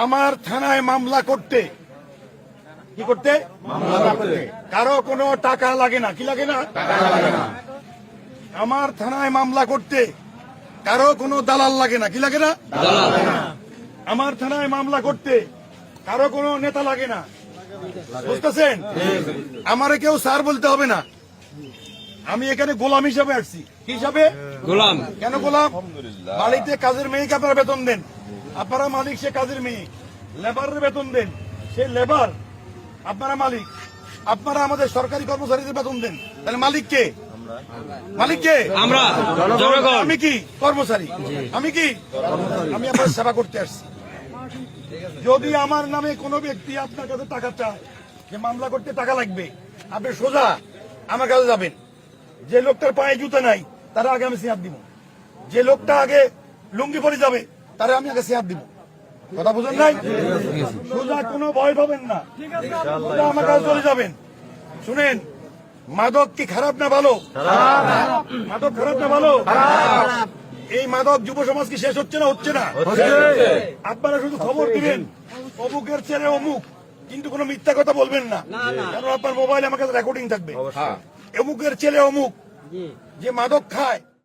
আমার থানায় মামলা করতে কি করতে মামলা করতে কারো কোনো টাকা লাগে না। কি লাগে না? টাকা লাগে না। আমার থানায় মামলা করতে কারো কোনো দালাল লাগে না। কি লাগে না? দালাল লাগে না। আমার থানায় মামলা করতে কারো কোনো নেতা লাগে না। বুঝতেছেন? আমারে কেউ স্যার বলতে হবে না। আমি এখানে গোলাম হিসাবে আসছি। কি হিসাবে? গোলাম। কেন গোলাম? মালিককে কাজের মেয়েকে আপনারা বেতন দেন, আপনারা মালিক সে কাজের মেয়ে। লেবারের বেতন দেন, সে লেবার, আপনারা মালিক। আপনারা আমাদের সরকারি কর্মচারীদের বেতন দেন, তাহলে মালিক কে? মালিক কে? আমরা জনগণ। আমি কি কর্মচারী? আমি কি? আমি আপনার সেবা করতে আসছি। যদি আমার নামে কোনো ব্যক্তি আপনার কাছে টাকা চায়, যে মামলা করতে টাকা লাগবে, আপনি সোজা আমার কাছে যাবেন। যে লোকটার পায়ে জুতা নাই তারা আগে আমি সিয়াদ দিব। যে লোকটা আগে লুঙ্গি পরে যাবে তারা আমি আগে সিয়াদ দিব। কথা বুঝেন নাই? সোজা কোনো ভয় পাবেন না, সোজা আমার কাছে চলে যাবেন। শুনেন, মাদক কি খারাপ না ভালো? মাদক খারাপ না ভালো? এই মাদক যুব সমাজ কি শেষ হচ্ছে না হচ্ছে না? আপনারা শুধু খবর দিবেন অমুকের ছেলে অমুক, কিন্তু কোনো মিথ্যা কথা বলবেন না, কারণ আপনার মোবাইলে আমার কাছে রেকর্ডিং থাকবে। অমুকের ছেলে অমুক যে মাদক খায়